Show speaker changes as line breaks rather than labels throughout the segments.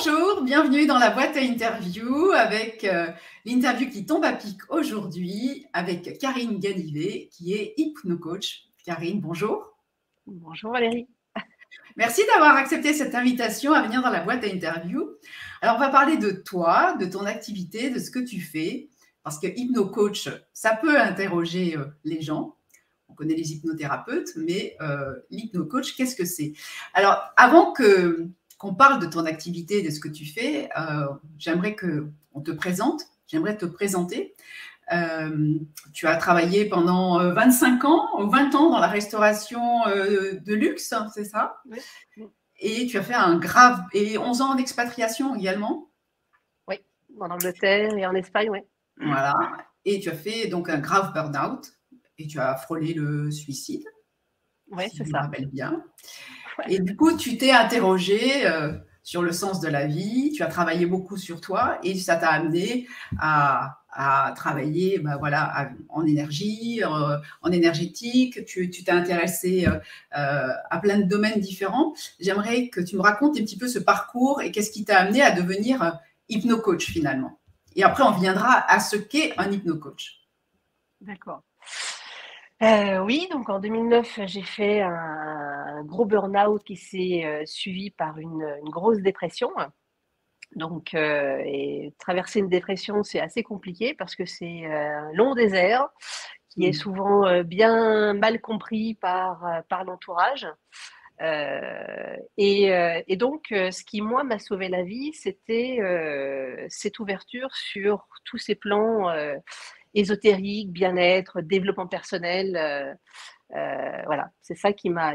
Bonjour, bienvenue dans la boîte à interview avec l'interview qui tombe à pic aujourd'hui avec Karine Ganivet qui est hypnocoach. Karine, bonjour.
Bonjour Valérie.
Merci d'avoir accepté cette invitation à venir dans la boîte à interview. Alors, on va parler de toi, de ton activité, de ce que tu fais, parce que hypnocoach, ça peut interroger les gens. On connaît les hypnothérapeutes, mais l'hypnocoach, qu'est-ce que c'est? Alors, avant qu'on parle de ton activité, de ce que tu fais, j'aimerais qu'on te présente. J'aimerais te présenter. Tu as travaillé pendant 25 ans ou 20 ans dans la restauration de luxe, c'est ça?
Oui.
Et tu as fait et 11 ans d'expatriation également?
Oui, en Angleterre et en Espagne, oui.
Voilà. Et tu as fait donc un grave burn-out et tu as frôlé le suicide,
Oui,
si
c'est
je me
ça.
rappelle bien.
Ouais.
Et du coup, tu t'es interrogé sur le sens de la vie, tu as travaillé beaucoup sur toi et ça t'a amené à travailler en énergie, en énergétique. Tu t'es intéressé à plein de domaines différents. J'aimerais que tu me racontes un petit peu ce parcours et qu'est-ce qui t'a amené à devenir hypnocoach finalement. Et après, on viendra à ce qu'est un hypnocoach.
D'accord. Oui, donc en 2009, j'ai fait un gros burn-out qui s'est suivi par une grosse dépression. Donc, et traverser une dépression, c'est assez compliqué parce que c'est un long désert qui est souvent bien mal compris par l'entourage. Et donc, ce qui, moi, m'a sauvé la vie, c'était cette ouverture sur tous ces plans ésotériques, bien-être, développement personnel. Voilà, c'est ça qui m'a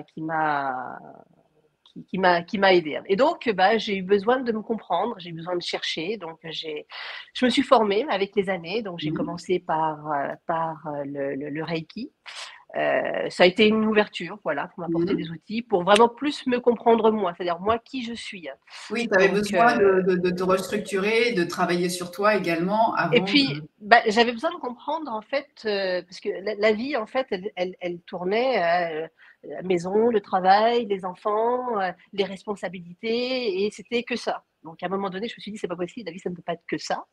aidée. Et donc, j'ai eu besoin de me comprendre, j'ai eu besoin de chercher. Donc, je me suis formée avec les années. Donc, j'ai commencé par le Reiki. Ça a été une ouverture, voilà, pour m'apporter des outils, pour vraiment plus me comprendre moi, c'est-à-dire moi qui je suis.
Oui, tu avais
Donc,
besoin de te restructurer, de travailler sur toi également
et
avant
puis,
de…
j'avais besoin de comprendre en fait, parce que la vie en fait, elle tournait, la maison, le travail, les enfants, les responsabilités, et c'était que ça. Donc à un moment donné, je me suis dit c'est pas possible, la vie ça ne peut pas être que ça.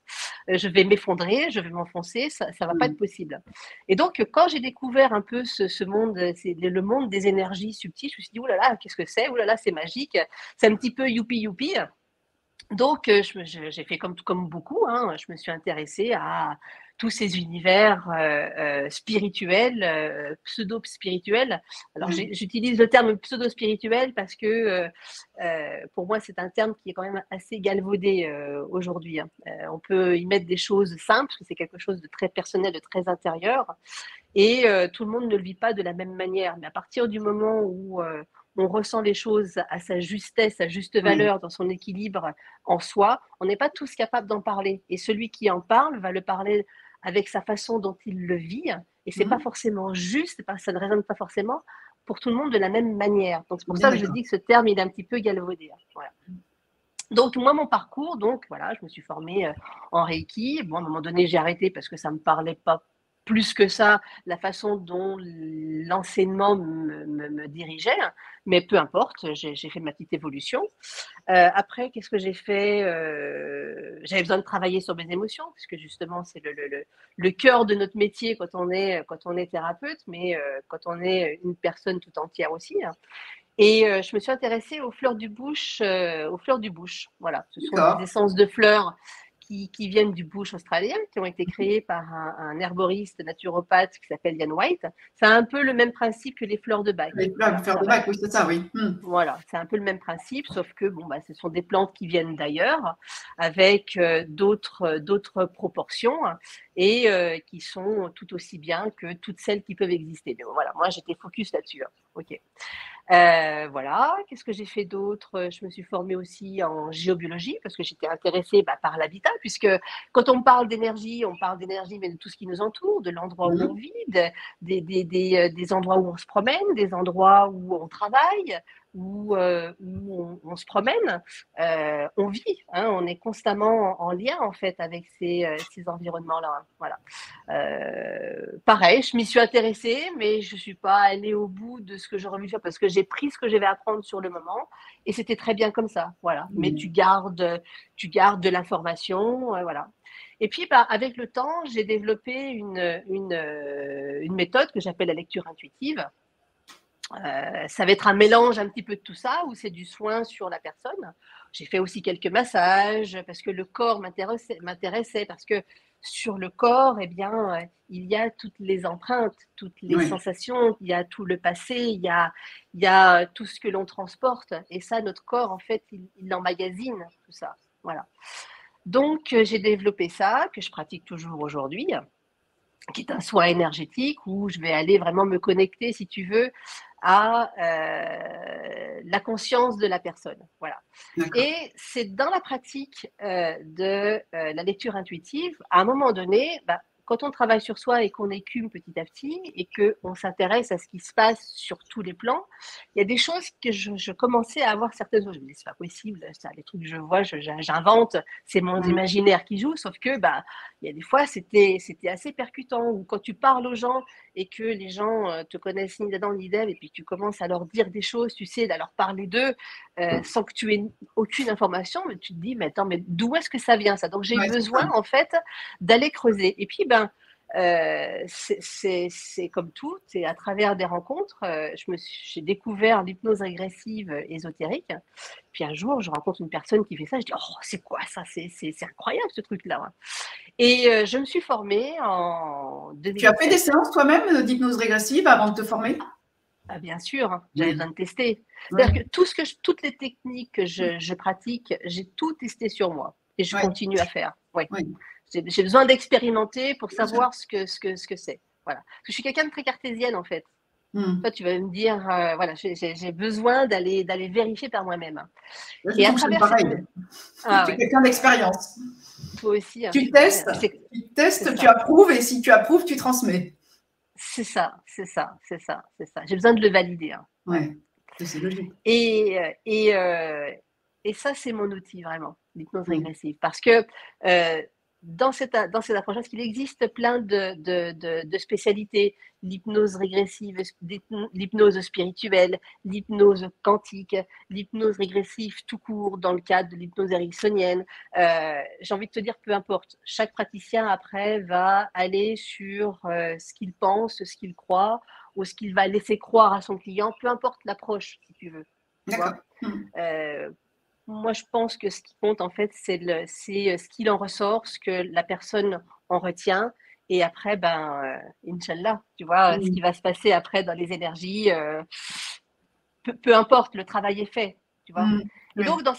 Je vais m'effondrer, je vais m'enfoncer, ça va pas être possible. Et donc quand j'ai découvert un peu ce monde, c'est le monde des énergies subtiles, je me suis dit oulala, qu'est-ce que c'est? Oulala, c'est magique, c'est un petit peu youpi youpi. Donc, j'ai fait comme beaucoup, hein, je me suis intéressée à tous ces univers spirituels, pseudo-spirituels. Alors, j'utilise le terme pseudo-spirituel parce que pour moi, c'est un terme qui est quand même assez galvaudé aujourd'hui. Hein. On peut y mettre des choses simples, parce que c'est quelque chose de très personnel, de très intérieur, et tout le monde ne le vit pas de la même manière. Mais à partir du moment où on ressent les choses à sa justesse, à juste
Oui,
valeur, dans son équilibre en soi, on n'est pas tous capables d'en parler. Et celui qui en parle va le parler avec sa façon dont il le vit. Et c'est pas forcément juste, ça ne résonne pas forcément pour tout le monde de la même manière. Donc c'est pour
bien
ça que je
d'accord.
dis que ce terme, il est un petit peu galvaudé. Voilà. Donc moi, mon parcours, donc voilà, je me suis formée en Reiki. Bon, à un moment donné, j'ai arrêté parce que ça me parlait pas plus que ça, la façon dont l'enseignement me dirigeait, mais peu importe, j'ai fait ma petite évolution. Après, qu'est-ce que j'ai fait? J'avais besoin de travailler sur mes émotions, puisque justement, c'est le cœur de notre métier quand on est thérapeute, mais quand on est une personne tout entière aussi. Hein. Et je me suis intéressée aux fleurs du bush, Voilà, ce sont des
D'accord.
essences de fleurs qui viennent du bush australien, qui ont été créées par un herboriste naturopathe qui s'appelle Ian White. C'est un peu le même principe que les fleurs de Bach.
Les
Voilà,
fleurs de bac, oui, c'est ça, oui.
voilà, c'est un peu le même principe, sauf que ce sont des plantes qui viennent d'ailleurs, avec d'autres proportions, et qui sont tout aussi bien que toutes celles qui peuvent exister. Mais bon, voilà, moi j'étais focus là-dessus. Hein. Ok. Voilà, qu'est-ce que j'ai fait d'autre? Je me suis formée aussi en géobiologie parce que j'étais intéressée par l'habitat, puisque quand on parle d'énergie, mais de tout ce qui nous entoure, de l'endroit où on vit, des endroits où on se promène, des endroits où on travaille. où on se promène, on vit, hein, on est constamment en lien en fait avec ces environnements-là. Hein, voilà. Pareil, je m'y suis intéressée, mais je ne suis pas allée au bout de ce que j'aurais voulu faire parce que j'ai pris ce que j'avais à apprendre sur le moment et c'était très bien comme ça. Voilà. Mais tu gardes de l'information, voilà. Et puis, avec le temps, j'ai développé une méthode que j'appelle la lecture intuitive. Ça va être un mélange un petit peu de tout ça, où c'est du soin sur la personne. J'ai fait aussi quelques massages parce que le corps m'intéressait parce que sur le corps, eh bien, il y a toutes les empreintes, toutes les sensations, il y a tout le passé, il y a tout ce que l'on transporte. Et ça, notre corps, en fait, il emmagasine tout ça. Voilà. Donc, j'ai développé ça, que je pratique toujours aujourd'hui, qui est un soin énergétique où je vais aller vraiment me connecter, si tu veux, à la conscience de la personne. Voilà. Et c'est dans la pratique de la lecture intuitive, à un moment donné, quand on travaille sur soi et qu'on écume petit à petit et qu'on s'intéresse à ce qui se passe sur tous les plans, il y a des choses que je commençais à avoir certaines choses. Je me dis, c'est pas possible, ça, les trucs que je vois, j'invente, c'est mon imaginaire qui joue, sauf que il y a des fois, c'était assez percutant, ou quand tu parles aux gens et que les gens te connaissent ni d'Adam ni d'Ève, et puis tu commences à leur dire des choses, tu sais, à leur parler d'eux, sans que tu aies aucune information, mais tu te dis, mais attends, mais d'où est-ce que ça vient ça? Donc j'ai eu besoin, en fait, d'aller creuser. Et puis, c'est comme tout, c'est à travers des rencontres. J'ai découvert l'hypnose régressive ésotérique. Puis un jour, je rencontre une personne qui fait ça. Je dis, oh, c'est quoi ça? C'est incroyable ce truc-là. Et je me suis formée en 2017.
Tu as fait des séances toi-même d'hypnose régressive avant de te former?
Bien sûr, j'avais besoin de tester. C'est-à-dire que toutes les techniques que je pratique, j'ai tout testé sur moi et je continue à faire. Ouais. J'ai besoin d'expérimenter pour savoir ce que c'est. Voilà. Parce que je suis quelqu'un de très cartésienne en fait. Toi, tu vas me dire, voilà, j'ai besoin d'aller vérifier par moi-même.
Et à travers pareil. Tu es quelqu'un d'expérience.
Toi aussi.
Tu testes, tu approuves et si tu approuves, tu transmets.
C'est ça. J'ai besoin de le valider. Hein.
Ouais, c'est logique.
Et ça, c'est mon outil vraiment, l'hypnose régressive. Parce que dans cette approche, parce qu'il existe plein de spécialités, l'hypnose régressive, l'hypnose spirituelle, l'hypnose quantique, l'hypnose régressive tout court dans le cadre de l'hypnose ericksonienne. J'ai envie de te dire, peu importe, chaque praticien après va aller sur ce qu'il pense, ce qu'il croit, ou ce qu'il va laisser croire à son client, peu importe l'approche, si tu veux.
D'accord.
Moi, je pense que ce qui compte, en fait, c'est ce qu'il en ressort, ce que la personne en retient. Et après, Inch'Allah, tu vois, ce qui va se passer après dans les énergies, peu importe, le travail est fait, tu vois. Et donc, dans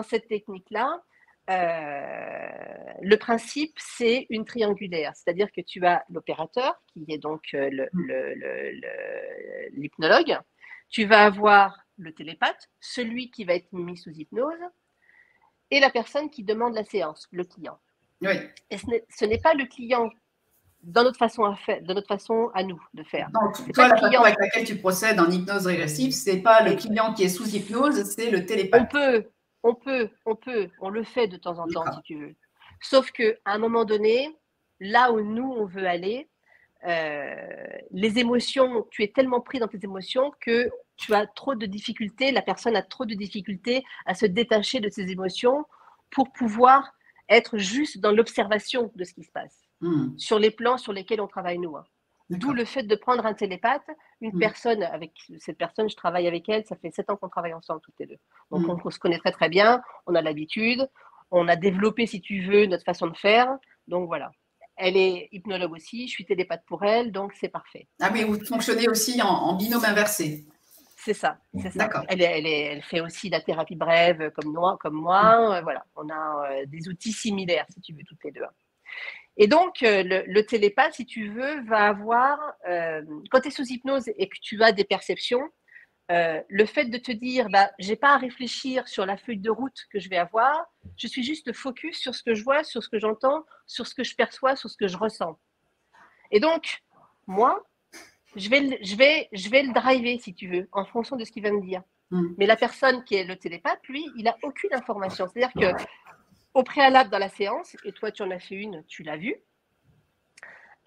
cette technique-là, le principe, c'est une triangulaire. C'est-à-dire que tu as l'opérateur, qui est donc l'hypnologue. Tu vas avoir le télépathe, celui qui va être mis sous hypnose, et la personne qui demande la séance, le client.
Oui.
Et ce n'est pas le client dans notre façon à nous de faire.
Donc, toi, la façon avec laquelle tu procèdes en hypnose régressive, ce n'est pas le client qui est sous hypnose, c'est le télépathe.
On le fait de temps en temps, si tu veux. Sauf qu'à un moment donné, là où nous, on veut aller, les émotions, tu es tellement pris dans tes émotions que tu as trop de difficultés, la personne a trop de difficultés à se détacher de ses émotions pour pouvoir être juste dans l'observation de ce qui se passe, sur les plans sur lesquels on travaille nous. Hein. D'où le fait de prendre un télépathe, une personne, avec cette personne, je travaille avec elle, ça fait 7 ans qu'on travaille ensemble toutes les deux. Donc on se connaît très très bien, on a l'habitude, on a développé, si tu veux, notre façon de faire, donc voilà. Elle est hypnologue aussi, je suis télépathe pour elle, donc c'est parfait.
Ah oui, vous fonctionnez aussi en binôme inversé.
C'est ça. D'accord. Elle fait aussi la thérapie brève comme moi. Voilà, on a des outils similaires, si tu veux, toutes les deux. Et donc, le télépathe, si tu veux, va avoir, quand tu es sous hypnose et que tu as des perceptions, le fait de te dire, je n'ai pas à réfléchir sur la feuille de route que je vais avoir, je suis juste focus sur ce que je vois, sur ce que j'entends, sur ce que je perçois, sur ce que je ressens. Et donc, moi, je vais le driver, si tu veux, en fonction de ce qu'il va me dire. Mais la personne qui est le télépathe, lui, il n'a aucune information. C'est-à-dire qu'au préalable dans la séance, et toi tu en as fait une, tu l'as vue,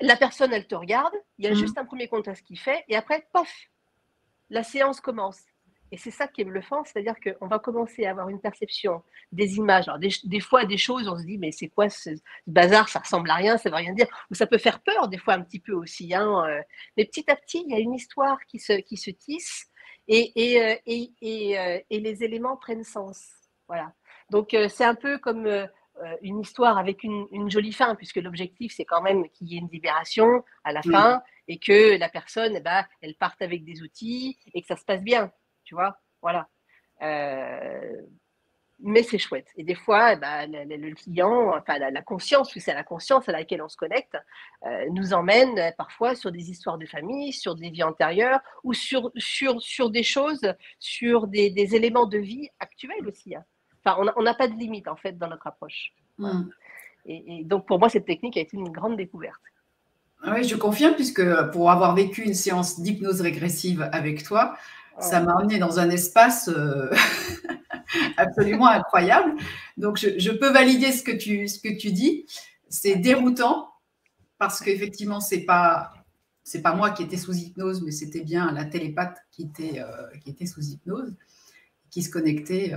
la personne, elle te regarde, il y a juste un premier contact qu'il fait, et après, pof, la séance commence. Et c'est ça qui est bluffant, c'est-à-dire qu'on va commencer à avoir une perception des images. Alors des fois, des choses, on se dit, mais c'est quoi ce bazar, ça ressemble à rien, ça ne veut rien dire. Ou ça peut faire peur, des fois, un petit peu aussi. Hein. Mais petit à petit, il y a une histoire qui se tisse et les éléments prennent sens. Voilà. Donc, c'est un peu comme une histoire avec une jolie fin, puisque l'objectif, c'est quand même qu'il y ait une libération à la fin et que la personne, eh ben, elle parte avec des outils et que ça se passe bien. Tu vois, voilà. Mais c'est chouette. Et des fois, bah, le client, enfin la conscience, parce que c'est la conscience à laquelle on se connecte, nous emmène parfois sur des histoires de famille, sur des vies antérieures ou sur des choses, sur des éléments de vie actuels aussi. Hein. Enfin, on n'a pas de limite en fait dans notre approche. Voilà. Et donc pour moi, cette technique a été une grande découverte.
Oui, je confirme, puisque pour avoir vécu une séance d'hypnose régressive avec toi, ça m'a amené dans un espace absolument incroyable. Donc, je peux valider ce que tu dis. C'est déroutant parce qu'effectivement, c'est pas moi qui étais sous hypnose, mais c'était bien la télépathe qui était sous hypnose, qui se connectait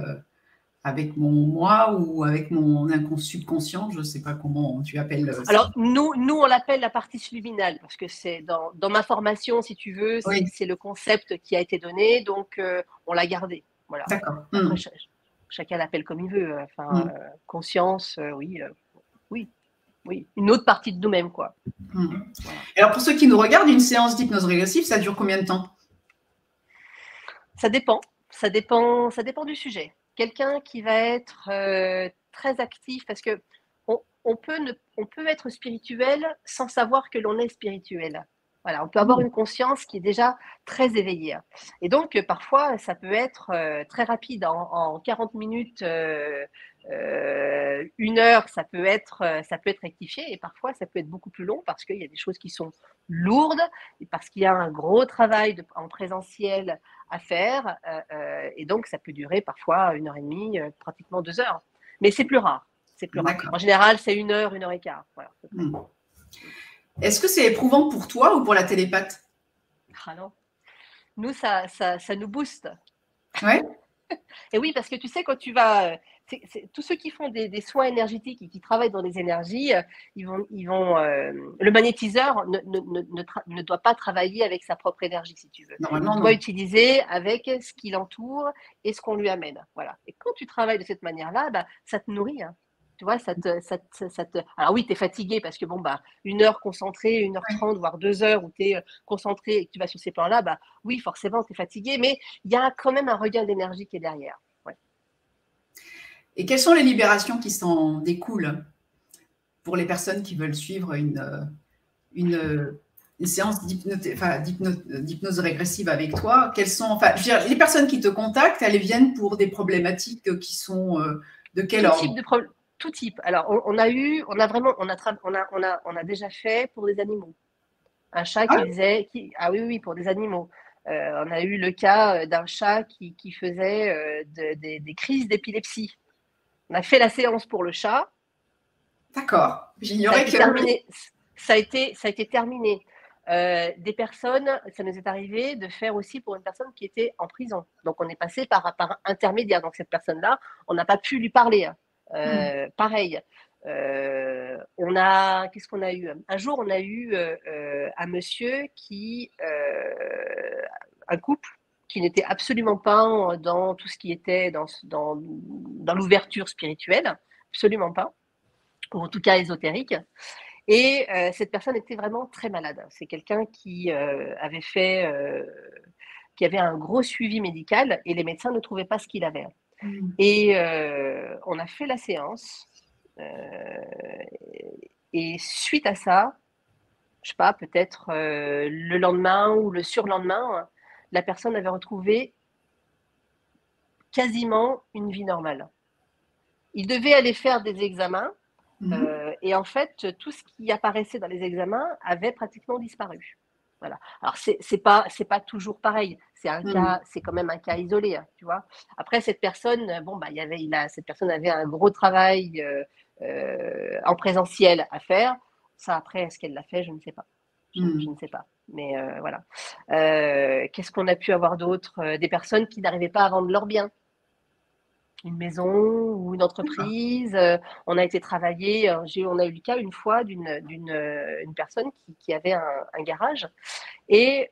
avec mon moi ou avec mon subconscient, je ne sais pas comment tu appelles ça.
Alors, nous on l'appelle la partie subliminale, parce que c'est dans ma formation, si tu veux, c'est le concept qui a été donné, donc on l'a gardé. Voilà.
D'accord.
Après, chacun l'appelle comme il veut. Enfin, conscience, oui. Une autre partie de nous-mêmes, quoi.
Voilà. Alors, pour ceux qui nous regardent, une séance d'hypnose régressive, ça dure combien de temps?
Ça dépend. Ça dépend du sujet. Quelqu'un qui va être très actif, parce que on peut être spirituel sans savoir que l'on est spirituel. Voilà, on peut avoir une conscience qui est déjà très éveillée. Et donc, parfois, ça peut être très rapide. En 40 minutes, 1 heure, ça peut être rectifié. Et parfois, ça peut être beaucoup plus long parce qu'il y a des choses qui sont lourdes et parce qu'il y a un gros travail en présentiel à faire. Et donc, ça peut durer parfois 1 heure et demie, pratiquement 2 heures. Mais c'est plus rare. C'est plus rare. En général, c'est 1 heure, 1 heure et quart. Voilà,
Est-ce que c'est éprouvant pour toi ou pour la télépathe?
Ah non. Nous, ça nous booste.
Ouais.
Et oui, parce que tu sais, quand tu vas... tous ceux qui font des soins énergétiques et qui travaillent dans les énergies, le magnétiseur ne doit pas travailler avec sa propre énergie, si tu veux.
Normalement,
il doit utiliser avec ce qui l'entoure et ce qu'on lui amène. Voilà. Et quand tu travailles de cette manière-là, bah, ça te nourrit. Hein. Tu vois, Alors oui, tu es fatigué parce que 1 heure concentrée, 1 heure 30, voire 2 heures où tu es concentré et que tu vas sur ces plans-là, bah oui, forcément, tu es fatigué, mais il y a quand même un regain d'énergie qui est derrière. Ouais.
Et quelles sont les libérations qui s'en découlent pour les personnes qui veulent suivre une séance d'hypnose régressive avec toi? Quelles sont, je veux dire, les personnes qui te contactent, elles viennent pour des problématiques qui sont de quel ordre?
Tout type. Alors, on a déjà fait pour des animaux. Un chat qui faisait, ah oui, pour des animaux. On a eu le cas d'un chat qui faisait des crises d'épilepsie. On a fait la séance pour le chat.
D'accord. J'ignorais que...
Ça a été terminé. Des personnes, ça nous est arrivé de faire aussi pour une personne qui était en prison. Donc, on est passé par intermédiaire. Donc, cette personne-là, on n'a pas pu lui parler. Pareil. Qu'est-ce qu'on a eu? Un jour, on a eu un monsieur un couple qui n'était absolument pas dans tout ce qui était dans l'ouverture spirituelle, absolument pas, ou en tout cas ésotérique. Et cette personne était vraiment très malade. C'est quelqu'un qui qui avait un gros suivi médical et les médecins ne trouvaient pas ce qu'il avait. Et on a fait la séance. Et suite à ça, je sais pas, peut-être le lendemain ou le surlendemain, la personne avait retrouvé quasiment une vie normale. Il devait aller faire des examens et en fait, tout ce qui apparaissait dans les examens avait pratiquement disparu. Voilà. Alors, c'est pas toujours pareil. C'est un
Mm.
cas, c'est quand même un cas isolé, hein, tu vois. Après, cette personne, bon, bah, cette personne avait un gros travail en présentiel à faire. Ça, après, est-ce qu'elle l'a fait? Je ne sais pas. Je
Mm.
ne sais pas. Mais voilà. Qu'est-ce qu'on a pu avoir d'autre? Des personnes qui n'arrivaient pas à vendre leurs biens, une maison ou une
D'accord.
entreprise. On a été travailler. On a eu le cas une fois une personne qui avait un garage et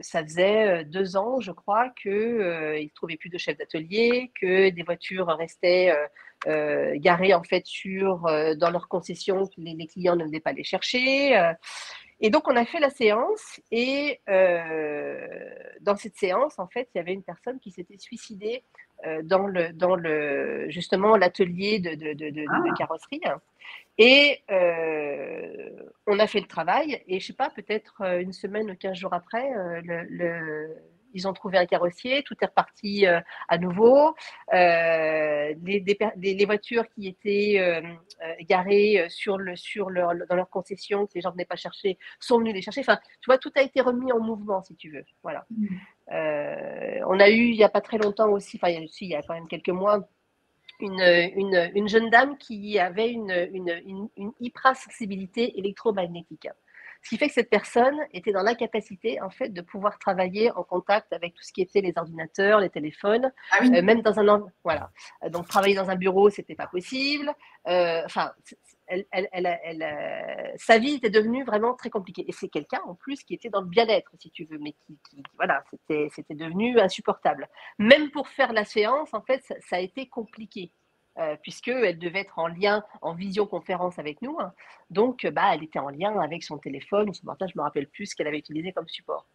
ça faisait 2 ans, je crois, qu'il ne trouvait plus de chef d'atelier, que des voitures restaient garées en fait dans leurs concessions, que les clients ne venaient pas les chercher. Et donc, on a fait la séance et dans cette séance, en fait, il y avait une personne qui s'était suicidée justement l'atelier de
Ah,
carrosserie. Et on a fait le travail et je sais pas, peut-être une semaine ou 15 jours après, ils ont trouvé un carrossier, tout est reparti à nouveau. Les voitures qui étaient garées dans leur concession, que les gens ne venaient pas chercher, sont venus les chercher. Enfin, tu vois, tout a été remis en mouvement, si tu veux. Voilà.
mm.
On a eu, il n'y a pas très longtemps aussi, enfin, il y a quand même quelques mois, une jeune dame qui avait une hypersensibilité électromagnétique. Ce qui fait que cette personne était dans l'incapacité en fait de pouvoir travailler en contact avec tout ce qui était les ordinateurs, les téléphones,
Ah oui.
même dans un voilà. Donc travailler dans un bureau, c'était pas possible. Enfin, sa vie était devenue vraiment très compliquée. Et c'est quelqu'un en plus qui était dans le bien-être, si tu veux, mais voilà, c'était devenu insupportable. Même pour faire la séance, en fait, ça a été compliqué. Puisqu'elle devait être en lien, en visioconférence avec nous. Hein. Donc, bah, elle était en lien avec son téléphone ou son portable, je ne me rappelle plus ce qu'elle avait utilisé comme support.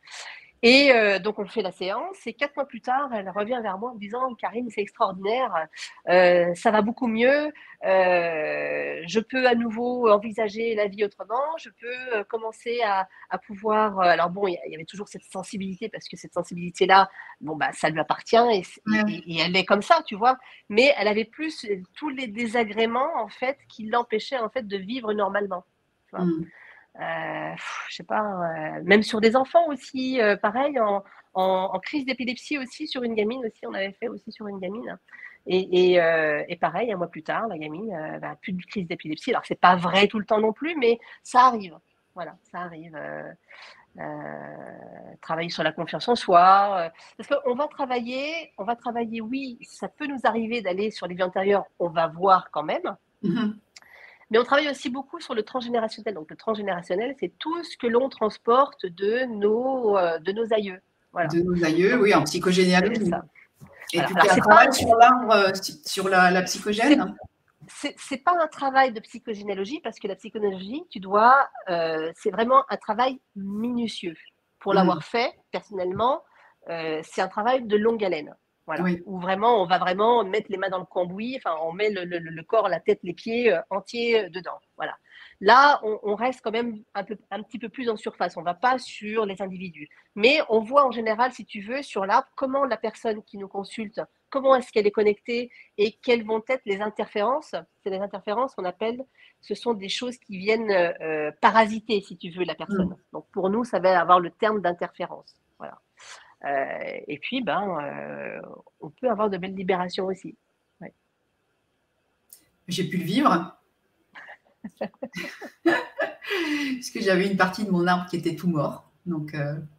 Et donc, on fait la séance. Et 4 mois plus tard, elle revient vers moi en me disant, Karine, c'est extraordinaire, ça va beaucoup mieux. Je peux à nouveau envisager la vie autrement. Je peux commencer à pouvoir. Alors bon, il y avait toujours cette sensibilité parce que cette sensibilité-là, bon bah, ça lui appartient
Ouais.
et elle est comme ça, tu vois. Mais elle avait plus tous les désagréments en fait qui l'empêchaient en fait de vivre normalement. Tu vois.
Mm.
Je sais pas, même sur des enfants aussi, pareil, en crise d'épilepsie aussi, sur une gamine aussi, on avait fait aussi sur une gamine. Et pareil, un mois plus tard, la gamine, plus de crise d'épilepsie. Alors, c'est pas vrai tout le temps non plus, mais ça arrive. Voilà, ça arrive. Travailler sur la confiance en soi. Parce qu'on va travailler, oui, ça peut nous arriver d'aller sur les vies antérieures, on va voir quand même.
Mhm.
Mais on travaille aussi beaucoup sur le transgénérationnel. Donc, le transgénérationnel, c'est tout ce que l'on transporte de nos aïeux. Voilà.
De nos aïeux,
Donc,
oui, en
c'est
psychogénéalogie.
ça.
Et
Voilà.
tu
Alors,
fais un travail sur l'arbre, sur la
c'est,
psychogène?
c'est pas un travail de psychogénéalogie parce que la psychogénéalogie, c'est vraiment un travail minutieux. Pour
Mm.
l'avoir fait, personnellement, c'est un travail de longue haleine. Voilà.
Oui.
Où vraiment, on va vraiment mettre les mains dans le cambouis, enfin, on met le corps, la tête, les pieds entiers dedans. Voilà. Là, on reste quand même un petit peu plus en surface. On ne va pas sur les individus. Mais on voit en général, si tu veux, sur l'arbre, comment la personne qui nous consulte, comment est-ce qu'elle est connectée et quelles vont être les interférences. C'est les interférences qu'on appelle, ce sont des choses qui viennent parasiter, si tu veux, la
Mm.
personne. Donc pour nous, ça va avoir le terme d'interférence. Voilà. Et puis, on peut avoir de belles libérations aussi. Ouais.
J'ai pu le vivre, puisque j'avais une partie de mon arbre qui était tout mort. Donc,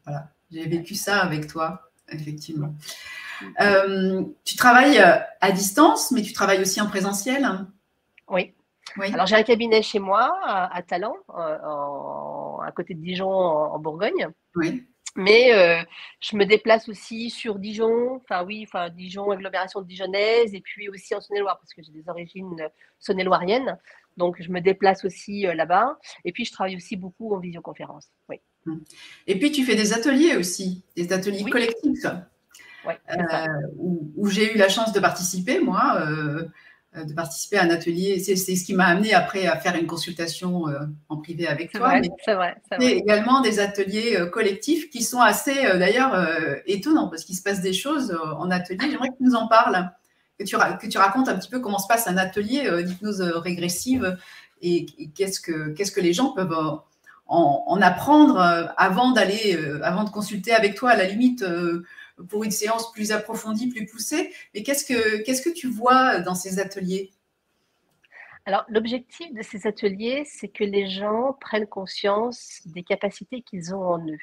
voilà, j'ai
Ouais.
vécu ça avec toi, effectivement.
Mm.
Tu travailles à distance, mais tu travailles aussi en présentiel?
Oui.
Oui.
Alors, j'ai un cabinet chez moi, à Talent, à côté de Dijon, en Bourgogne.
Oui.
Mais je me déplace aussi sur Dijon, Dijon, agglomération dijonnaise, et puis aussi en Saône-et-Loire, parce que j'ai des origines saône-et-loiriennes. Donc, je me déplace aussi là-bas. Et puis, je travaille aussi beaucoup en visioconférence. Oui,
Et puis, tu fais des ateliers aussi, des ateliers
oui,
collectifs,
ouais, c'est ça.
où j'ai eu la chance de participer, moi, de participer à un atelier. C'est ce qui m'a amené après à faire une consultation en privé avec
C'est
toi.
vrai,
Mais
c'est vrai, c'est
c'est
vrai.
également des ateliers collectifs qui sont assez, d'ailleurs, étonnants, parce qu'il se passe des choses en atelier. J'aimerais que tu nous en parles, que tu racontes un petit peu comment se passe un atelier d'hypnose régressive et qu'est-ce que les gens peuvent en apprendre avant de consulter avec toi, à la limite, pour une séance plus approfondie, plus poussée. Mais qu'est-ce que tu vois dans ces ateliers?
Alors, l'objectif de ces ateliers, c'est que les gens prennent conscience des capacités qu'ils ont en eux.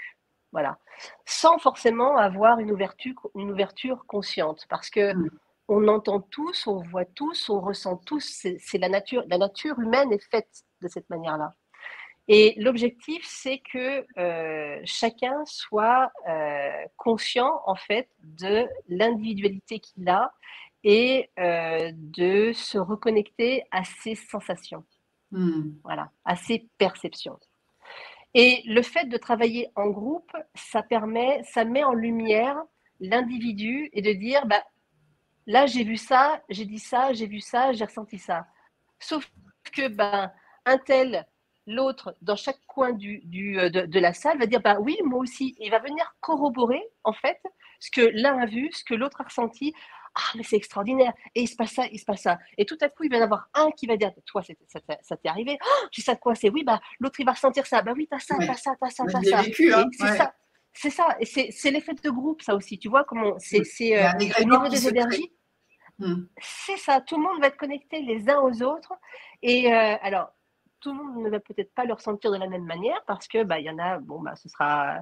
Voilà. Sans forcément avoir une ouverture consciente. Parce que
Mm.
on entend tous, on voit tous, on ressent tous. C'est la nature. La nature humaine est faite de cette manière-là. Et l'objectif, c'est que chacun soit conscient, en fait, de l'individualité qu'il a et de se reconnecter à ses sensations,
Mm.
voilà, à ses perceptions. Et le fait de travailler en groupe, ça met en lumière l'individu et de dire, bah, là, j'ai vu ça, j'ai dit ça, j'ai vu ça, j'ai ressenti ça. Sauf que ben, un tel, l'autre, dans chaque coin de la salle, va dire bah oui, moi aussi. Et il va venir corroborer, en fait, ce que l'un a vu, ce que l'autre a ressenti. Ah, mais c'est extraordinaire. Et il se passe ça, il se passe ça. Et tout à coup, il va y en avoir un qui va dire toi, ça t'est arrivé. Oh, j'ai ça de quoi c'est oui, bah l'autre, il va ressentir ça. Bah oui, t'as ça, t'as
Ouais.
ça, t'as ça,
Moi,
t'as
je l'ai
ça.
vécu, hein.
Et c'est
Ouais.
ça. C'est ça. Et c'est l'effet de groupe, ça aussi. Tu vois comment
Mm. Il y a un
au
égrégore
niveau
qui
des
se crée.
énergies,
Mm.
c'est ça, tout le monde va être connecté les uns aux autres. Et alors, tout le monde ne va peut-être pas le ressentir de la même manière parce que bah, y en a, bon, bah, ce sera.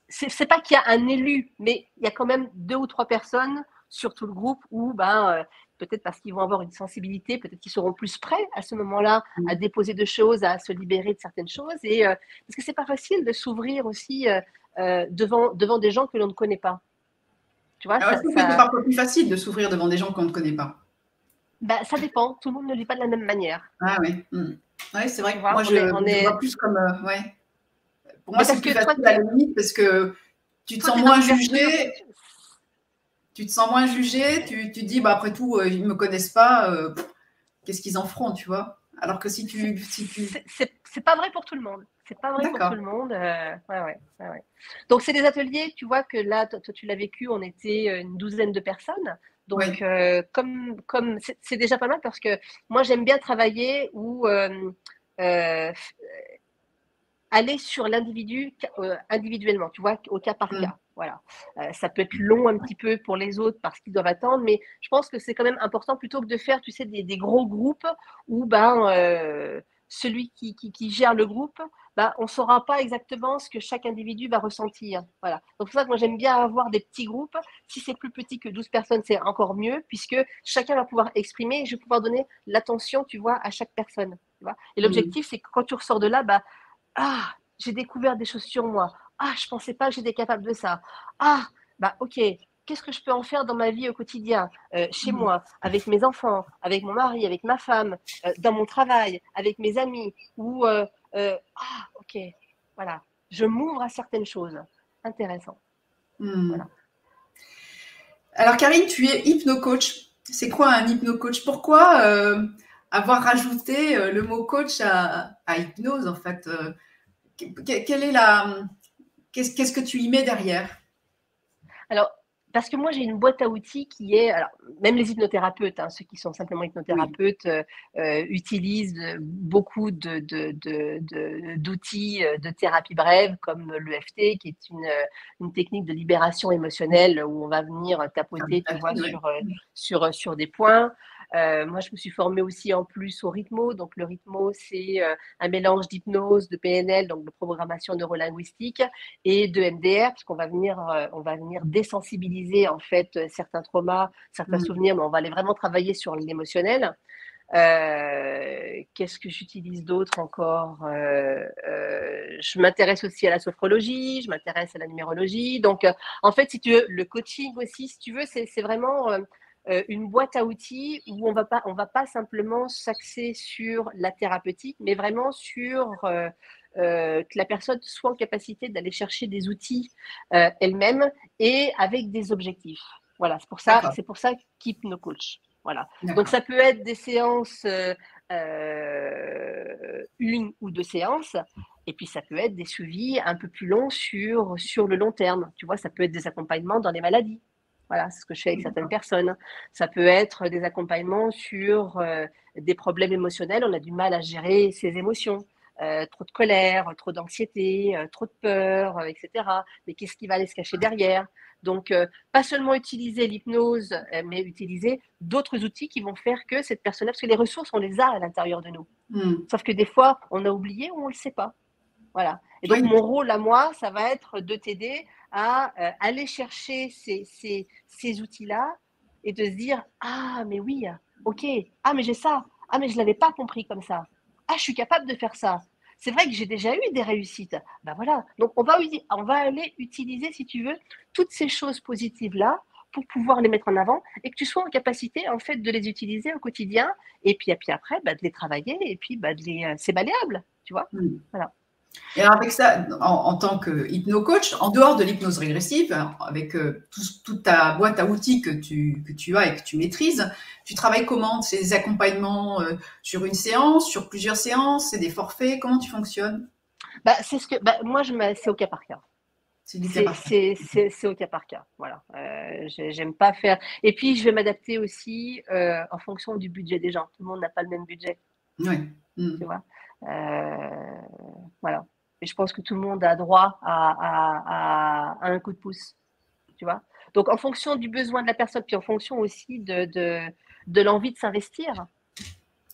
C'est pas qu'il y a un élu, mais il y a quand même 2 ou 3 personnes sur tout le groupe où ben, peut-être parce qu'ils vont avoir une sensibilité, peut-être qu'ils seront plus prêts à ce moment-là à
Mm.
déposer de choses, à se libérer de certaines choses. Et parce que c'est pas facile de s'ouvrir aussi devant des gens que l'on ne connaît pas. Tu vois,
Alors, je trouve que c'est parfois plus facile de s'ouvrir devant des gens qu'on ne connaît pas.
bah, ça dépend. Tout le monde ne lit pas de la même manière.
Ah oui. Mm. Ouais, c'est
Tu
vrai que
vois,
moi,
on
je vois
est...
plus comme. Ouais. Pour moi,
Mais
c'est
parce
plus
que toi,
facile à la limite parce que tu te
toi,
sens
es dans
moins
l'ouverture.
jugé. Tu te sens moins jugé. Tu te dis, bah, après tout, ils ne me connaissent pas. Qu'est-ce qu'ils en feront, tu vois? Alors que si tu.
C'est pas vrai pour tout le monde. C'est pas vrai pour tout
D'accord.
le monde. Ouais, ouais, ouais, ouais. Donc, c'est des ateliers, tu vois, que là, toi, tu l'as vécu, on était une douzaine de personnes. Donc,
Oui.
comme c'est déjà pas mal parce que moi, j'aime bien travailler où euh, aller sur l'individu individuellement, tu vois, au cas par
Mm.
cas. Voilà. Ça peut être long un petit peu pour les autres parce qu'ils doivent attendre, mais je pense que c'est quand même important plutôt que de faire, tu sais, des gros groupes où ben, celui qui gère le groupe, ben, on ne saura pas exactement ce que chaque individu va ressentir. Voilà. Donc, c'est pour ça que moi, j'aime bien avoir des petits groupes. Si c'est plus petit que 12 personnes, c'est encore mieux puisque chacun va pouvoir exprimer et je vais pouvoir donner l'attention, tu vois, à chaque personne. Tu vois. Et
Mm.
l'objectif, c'est que quand tu ressors de là, bah, ah, j'ai découvert des choses sur moi. Ah, je pensais pas que j'étais capable de ça. Ah, bah ok. Qu'est-ce que je peux en faire dans ma vie au quotidien, chez
Mm.
moi, avec mes enfants, avec mon mari, avec ma femme, dans mon travail, avec mes amis, ou ah, ok, voilà. Je m'ouvre à certaines choses. Intéressant.
Mm.
Voilà.
Alors, Karine, tu es hypno-coach. C'est quoi un hypno-coach? Pourquoi avoir rajouté le mot coach à hypnose, en fait? Quelle est la. Qu'est-ce que tu y mets derrière?
Alors, parce que moi, j'ai une boîte à outils qui est, alors, même les hypnothérapeutes, hein, ceux qui sont simplement
Oui.
hypnothérapeutes, utilisent beaucoup d'outils de thérapie brève, comme l'EFT, qui est une technique de libération émotionnelle où on va venir tapoter, tu vois,
Oui.
sur des points. Moi, je me suis formée aussi en plus au rythmo. Donc, le rythmo, c'est un mélange d'hypnose, de PNL, donc de programmation neurolinguistique, et de MDR, puisqu'on on va venir désensibiliser en fait certains traumas, certains
Mm.
souvenirs, mais on va aller vraiment travailler sur l'émotionnel. Qu'est-ce que j'utilise d'autre encore je m'intéresse aussi à la sophrologie, je m'intéresse à la numérologie. Donc, en fait, si tu veux, le coaching aussi, si tu veux, c'est vraiment une boîte à outils où on va pas simplement s'axer sur la thérapeutique, mais vraiment sur que la personne soit en capacité d'aller chercher des outils elle-même et avec des objectifs. Voilà,
D'accord.
c'est pour ça qu'hypnocoach. Voilà. Donc,
D'accord.
ça peut être des séances, 1 ou 2 séances, et puis ça peut être des suivis un peu plus longs sur le long terme. Tu vois, ça peut être des accompagnements dans les maladies. Voilà, c'est ce que je fais avec certaines
D'accord.
personnes. Ça peut être des accompagnements sur des problèmes émotionnels. On a du mal à gérer ses émotions. trop de colère, trop d'anxiété, trop de peur, etc. Mais qu'est-ce qui va aller se cacher derrière? Donc, pas seulement utiliser l'hypnose, mais utiliser d'autres outils qui vont faire que cette personne-là, parce que les ressources, on les a à l'intérieur de nous. Sauf que des fois, on a oublié ou on ne le sait pas. Voilà. Et donc,
Oui.
mon rôle à moi, ça va être de t'aider à aller chercher ces outils-là et de se dire, ah, mais oui, ok, ah, mais j'ai ça, ah, mais je ne l'avais pas compris comme ça, ah, je suis capable de faire ça. C'est vrai que j'ai déjà eu des réussites. Ben voilà. Donc, on va aller utiliser, si tu veux, toutes ces choses positives-là pour pouvoir les mettre en avant et que tu sois en capacité, en fait, de les utiliser au quotidien et puis après, bah, de les travailler et puis bah, c'est malléable, tu vois. Voilà.
Et alors avec ça, en tant que hypno-coach, en dehors de l'hypnose régressive, avec toute ta boîte à outils que tu as et que tu maîtrises, tu travailles comment? C'est des accompagnements sur une séance, sur plusieurs séances, c'est des forfaits, comment tu fonctionnes?
Bah, moi, c'est au cas par cas.
C'est du cas par cas.
C'est au cas par cas, voilà. J'aime pas faire. Et puis, je vais m'adapter aussi en fonction du budget des gens. Tout le monde n'a pas le même budget,
Oui.
tu vois. Voilà. Et je pense que tout le monde a droit à un coup de pouce, tu vois. Donc, en fonction du besoin de la personne, puis en fonction aussi de l'envie de s'investir.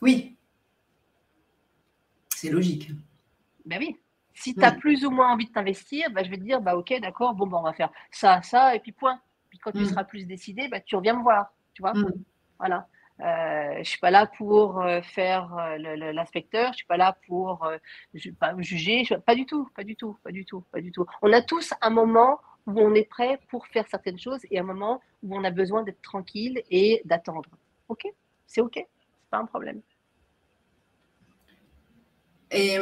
Oui, c'est logique.
Ben oui. Si tu as plus ou moins envie de t'investir, ben, je vais te dire, bah, ok, d'accord, bon, ben, on va faire ça, ça, et puis point. Puis quand tu seras plus décidé, ben, tu reviens me voir, tu vois. Voilà. Je suis pas là pour faire l'inspecteur, je suis pas là pour pas juger, pas du tout, pas du tout, pas du tout, pas du tout. On a tous un moment où on est prêt pour faire certaines choses et un moment où on a besoin d'être tranquille et d'attendre. Ok, c'est ok, c'est pas un problème.
Et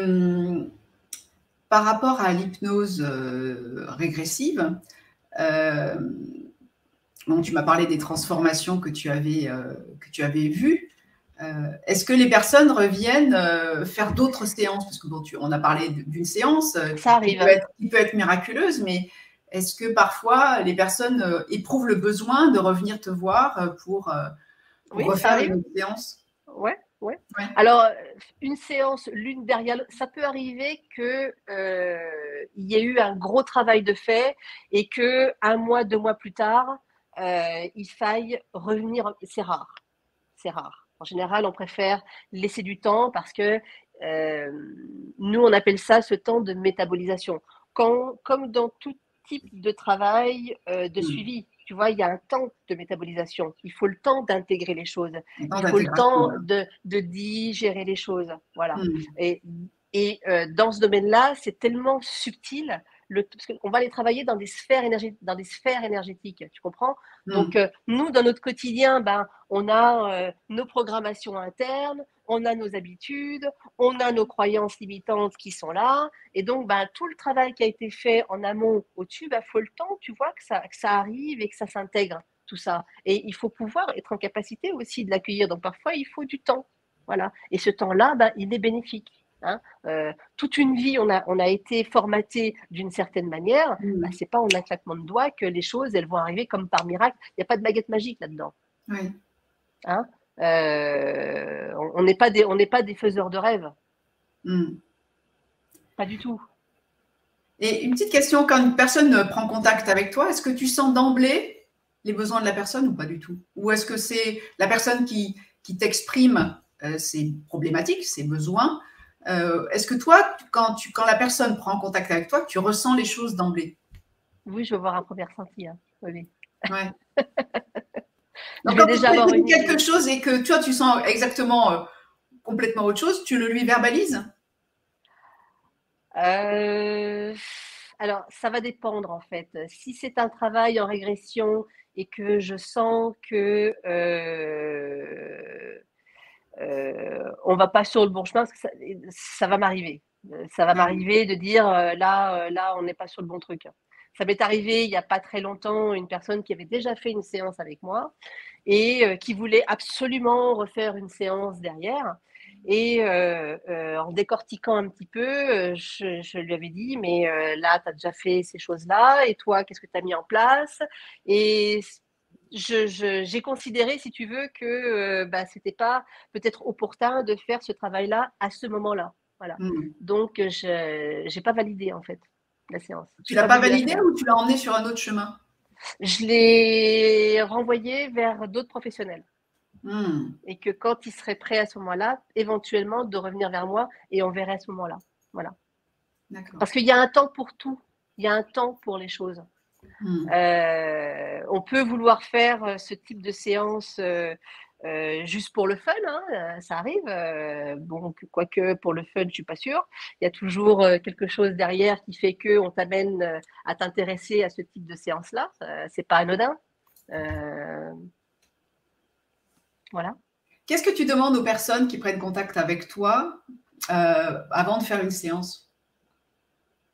par rapport à l'hypnose régressive, bon, tu m'as parlé des transformations que tu avais vues. Est-ce que les personnes reviennent faire d'autres séances? Parce que bon, on a parlé d'une séance
Ça arrive.
qui peut être miraculeuse, mais est-ce que parfois les personnes éprouvent le besoin de revenir te voir pour
Oui, ça
refaire
arrive.
une autre séance?
Ouais, ouais.
Ouais.
Alors, une séance l'une derrière l'autre, ça peut arriver que il y ait eu un gros travail de fait et que un mois, 2 mois plus tard, il faille revenir. C'est rare, c'est rare. En général, on préfère laisser du temps parce que nous, on appelle ça ce temps de métabolisation. Comme dans tout type de travail de suivi, tu vois, il y a un temps de métabolisation. Il faut le temps d'intégrer les choses.
Un temps
Il faut le
d'intégration.
temps de digérer les choses. Voilà.
Mm.
Et dans ce domaine-là, c'est tellement subtil. Parce qu'on va les travailler dans des sphères énergétiques, tu comprends? Donc, nous, dans notre quotidien, ben, on a nos programmations internes, on a nos habitudes, on a nos croyances limitantes qui sont là. Et donc, ben, tout le travail qui a été fait en amont, au-dessus, ben, faut le temps, tu vois, que ça arrive et que ça s'intègre, tout ça. Et il faut pouvoir être en capacité aussi de l'accueillir. Donc, parfois, il faut du temps. Voilà. Et ce temps-là, ben, il est bénéfique. Hein. Toute une vie, on a été formaté d'une certaine manière. Bah, c'est pas en un claquement de doigts que les choses, elles vont arriver comme par miracle. Il n'y a pas de baguette magique là-dedans.
Oui.
Hein. On n'est pas des faiseurs de rêves. Pas du tout.
Et une petite question, quand une personne prend contact avec toi, est-ce que tu sens d'emblée les besoins de la personne ou pas du tout? Ou est-ce que c'est la personne qui t'exprime ses problématiques, ses besoins? Est-ce que toi, quand la personne prend contact avec toi, tu ressens les choses d'emblée?
Oui, je veux voir un premier ressenti. Hein. Oui.
Ouais.
Je
Donc,
vais
quand
déjà
quelqu'un
avoir
te dit
une idée.
quelque chose et que toi, tu sens exactement complètement autre chose, tu le lui verbalises?
Alors, ça va dépendre en fait. Si c'est un travail en régression et que je sens que on va pas sur le bon chemin, parce que ça va m'arriver. Ça va m'arriver de dire là, on n'est pas sur le bon truc. Ça m'est arrivé il n'y a pas très longtemps, une personne qui avait déjà fait une séance avec moi et qui voulait absolument refaire une séance derrière. Et en décortiquant un petit peu, je lui avais dit, mais là, tu as déjà fait ces choses-là, et toi, qu'est-ce que tu as mis en place? Et j'ai considéré, si tu veux, que bah, c'était pas peut-être opportun de faire ce travail-là à ce moment-là. Voilà.
Mm.
Donc, je n'ai pas validé, en fait, la séance.
Tu l'as pas validé ou tu l'as emmené sur un autre chemin?
Je l'ai renvoyé vers d'autres professionnels.
Mm.
Et que quand il serait prêt à ce moment-là, éventuellement, de revenir vers moi et on verrait à ce moment-là. Voilà. Parce qu'il y a un temps pour tout. Il y a un temps pour les choses. On peut vouloir faire ce type de séance juste pour le fun, hein, ça arrive. Bon, quoique pour le fun, je suis pas sûre. Il y a toujours quelque chose derrière qui fait que on t'amène à t'intéresser à ce type de séance-là. C'est pas anodin. Voilà.
Qu'est-ce que tu demandes aux personnes qui prennent contact avec toi avant de faire une séance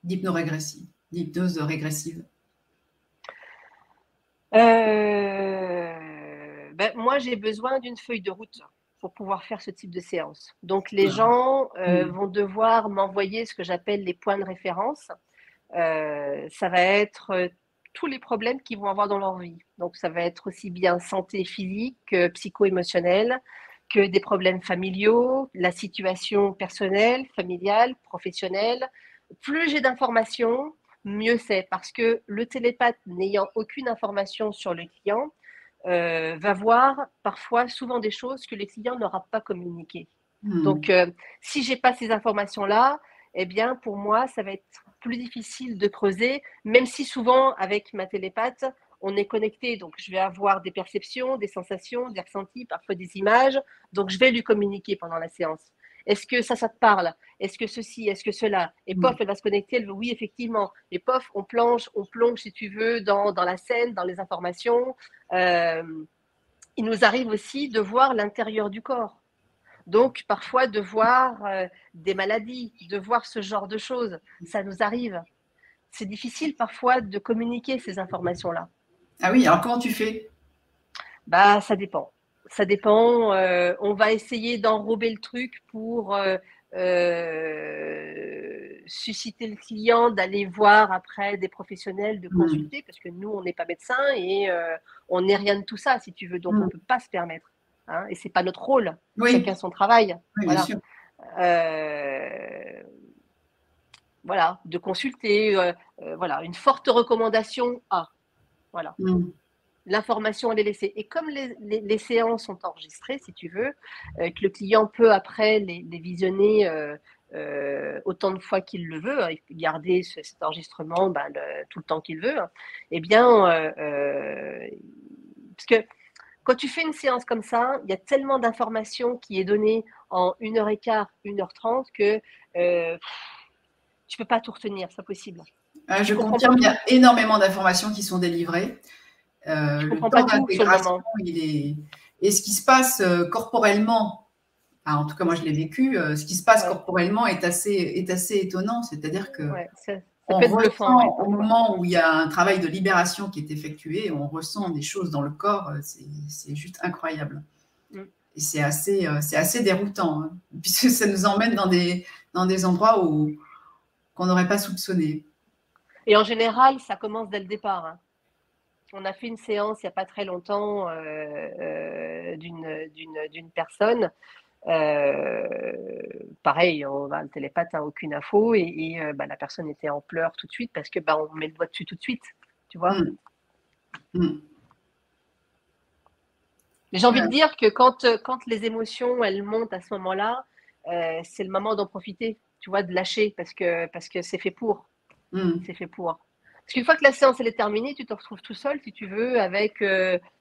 d'hypnose régressive?
Moi, j'ai besoin d'une feuille de route pour pouvoir faire ce type de séance. Donc, les gens vont devoir m'envoyer ce que j'appelle les points de référence. Ça va être tous les problèmes qu'ils vont avoir dans leur vie. Donc, ça va être aussi bien santé physique que psycho-émotionnelle, que des problèmes familiaux, la situation personnelle, familiale, professionnelle. Plus j'ai d'informations, mieux c'est, parce que le télépathe n'ayant aucune information sur le client va voir parfois souvent des choses que le client n'aura pas communiquées. Donc, si j'ai pas ces informations-là, eh bien, pour moi, ça va être plus difficile de creuser, même si souvent, avec ma télépathe, on est connecté. Donc, je vais avoir des perceptions, des sensations, des ressentis, parfois des images. Donc, je vais lui communiquer pendant la séance. Est-ce que ça te parle? Est-ce que ceci? Est-ce que cela? Et pof, elle va se connecter. Elle veut, oui, effectivement. Et pof, on plonge, si tu veux, dans la scène, dans les informations. Il nous arrive aussi de voir l'intérieur du corps. Donc, parfois, de voir des maladies, de voir ce genre de choses, ça nous arrive. C'est difficile parfois de communiquer ces informations-là.
Ah oui, alors comment tu fais?
Bah, ça dépend. Ça dépend. On va essayer d'enrober le truc pour susciter le client d'aller voir après des professionnels, de consulter, parce que nous, on n'est pas médecin et on n'est rien de tout ça, si tu veux. Donc, on ne peut pas se permettre. Hein, et ce n'est pas notre rôle.
Oui.
Chacun son travail.
Oui,
voilà.
bien sûr.
Voilà, de consulter. Voilà, une forte recommandation à. Voilà. L'information, elle est laissée. Et comme les séances sont enregistrées, si tu veux, que le client peut après les visionner autant de fois qu'il le veut, garder cet enregistrement tout le temps qu'il veut, eh bien, parce que quand tu fais une séance comme ça, il y a tellement d'informations qui est donnée en 1h15, 1h30 que tu ne peux pas tout retenir, c'est pas possible.
Je confirme, il y a énormément d'informations qui sont délivrées. Le temps d'intégration, et ce qui se passe corporellement, en tout cas moi je l'ai vécu, ce qui se passe corporellement est assez étonnant, c'est-à-dire que on ressent au moment où il y a un travail de libération qui est effectué, on ressent des choses dans le corps, c'est juste incroyable. Et c'est assez déroutant, hein, puisque ça nous emmène dans des endroits qu'on n'aurait pas soupçonné.
Et en général, ça commence dès le départ. Hein. On a fait une séance il n'y a pas très longtemps d'une personne. Pareil, le télépathe n'a aucune info et la personne était en pleurs tout de suite parce que on met le doigt dessus tout de suite, tu vois. J'ai envie de dire que quand les émotions elles montent à ce moment-là, c'est le moment d'en profiter, tu vois, de lâcher parce que c'est fait pour. C'est fait pour. Parce qu'une fois que la séance elle est terminée, tu te retrouves tout seul, si tu veux, avec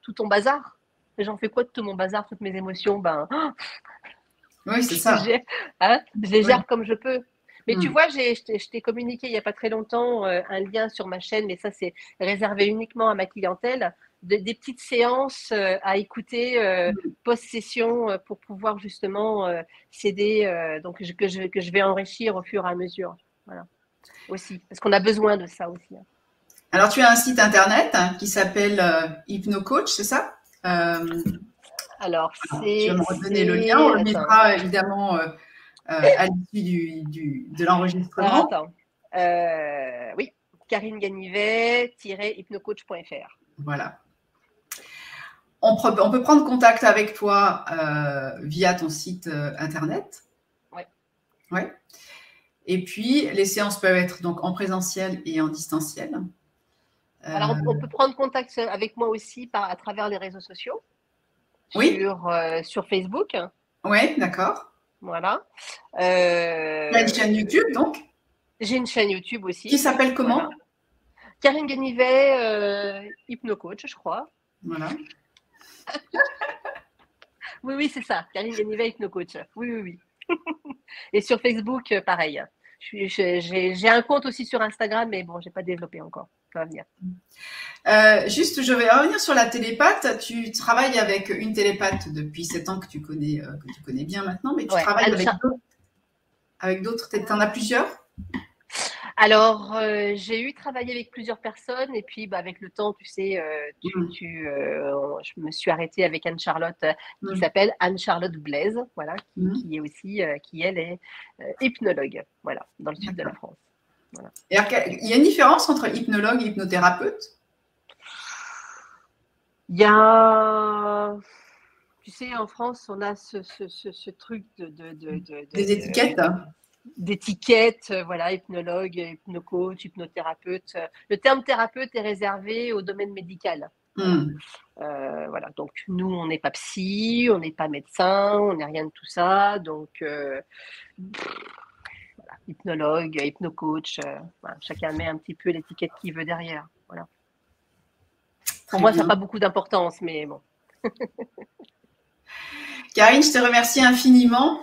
tout ton bazar. Et j'en fais quoi de tout mon bazar, toutes mes émotions?
Oui, c'est ça.
Je les gère comme je peux. Mais tu vois, je t'ai communiqué il n'y a pas très longtemps un lien sur ma chaîne, mais ça, c'est réservé uniquement à ma clientèle, des petites séances à écouter post-session pour pouvoir justement s'aider, donc que je vais enrichir au fur et à mesure. Voilà. Aussi, parce qu'on a besoin de ça aussi.
Alors, tu as un site internet qui s'appelle HypnoCoach, c'est ça?
Alors,
tu vas me redonner le lien. On le mettra évidemment à l'issue de l'enregistrement.
Attends. Oui, Karine Ganivet-hypnocoach.fr.
Voilà. On peut prendre contact avec toi via ton site internet.
Oui.
Ouais. Et puis, les séances peuvent être donc en présentiel et en distanciel.
Alors, on peut prendre contact avec moi aussi à travers les réseaux sociaux,
Oui,
sur Facebook.
oui, d'accord.
Voilà.
Tu as une chaîne YouTube, donc,
J'ai une chaîne YouTube aussi.
qui s'appelle comment?
Voilà. Karine Ganivet, hypnocoach, je crois.
Voilà.
Oui, oui, c'est ça. Karine Ganivet, hypnocoach. Oui, oui, oui. Et sur Facebook, pareil. J'ai un compte aussi sur Instagram, mais bon, je n'ai pas développé encore. Ça va venir.
Juste, je vais revenir sur la télépathe. Tu travailles avec une télépathe depuis 7 ans que tu connais bien maintenant, mais tu travailles avec d'autres. Tu en as plusieurs?
Alors, j'ai travaillé avec plusieurs personnes et puis avec le temps, tu sais, je me suis arrêtée avec Anne-Charlotte qui s'appelle Anne-Charlotte Blaise, voilà, qui est aussi, qui elle est hypnologue, voilà, dans le sud de la France. Voilà.
Et alors, il y a une différence entre hypnologue et hypnothérapeute?
Il y a, tu sais, en France, on a ce truc
des étiquettes.
D'étiquettes, voilà, hypnologue, hypnocoach, hypnothérapeute. Le terme thérapeute est réservé au domaine médical. Voilà. Donc, nous, on n'est pas psy, on n'est pas médecin, on n'est rien de tout ça. Donc, voilà, hypnologue, hypnocoach, voilà, chacun met un petit peu l'étiquette qu'il veut derrière. Voilà. Pour moi, ça n'a pas beaucoup d'importance, mais bon.
Karine, je te remercie infiniment.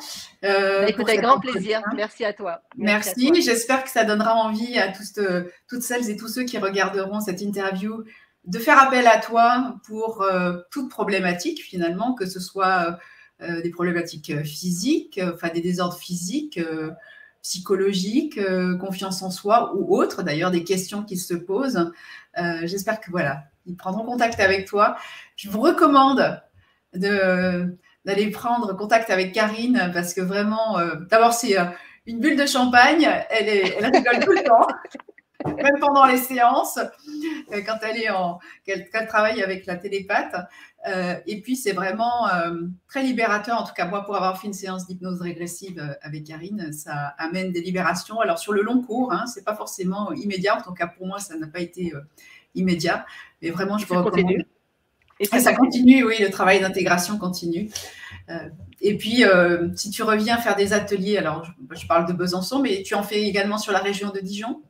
Écoute, avec grand plaisir. Merci à toi.
Merci. J'espère que ça donnera envie à toutes celles et tous ceux qui regarderont cette interview de faire appel à toi pour toute problématique finalement, que ce soit des problématiques physiques, enfin des désordres physiques, psychologiques, confiance en soi ou autres, d'ailleurs des questions qui se posent. J'espère que voilà, ils prendront contact avec toi. Je vous recommande d'aller prendre contact avec Karine parce que vraiment, d'abord, c'est une bulle de champagne. Elle rigole tout le temps, même pendant les séances, quand elle travaille avec la télépathe. Et puis, c'est vraiment très libérateur. En tout cas, moi, pour avoir fait une séance d'hypnose régressive avec Karine, ça amène des libérations. Alors, sur le long cours, ce n'est pas forcément immédiat. En tout cas, pour moi, ça n'a pas été immédiat. Mais vraiment, je vous recommande. Et ça continue, oui, le travail d'intégration continue. Et puis, si tu reviens faire des ateliers, alors je parle de Besançon, mais tu en fais également sur la région de Dijon?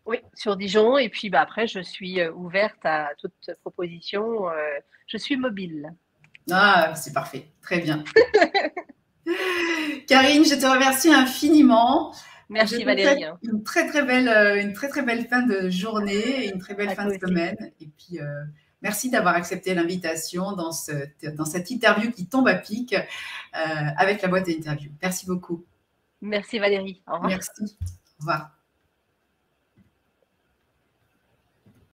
Oui, sur Dijon. Et puis après, je suis ouverte à toute proposition. Je suis mobile.
Ah, c'est parfait. Très bien. Karine, je te remercie infiniment.
Merci Valérie.
Une très très belle fin de journée et une très belle fin de semaine. Et puis, merci d'avoir accepté l'invitation dans cette interview qui tombe à pic avec la boîte à interview. Merci beaucoup.
Merci Valérie. Au revoir.
Merci. Au revoir.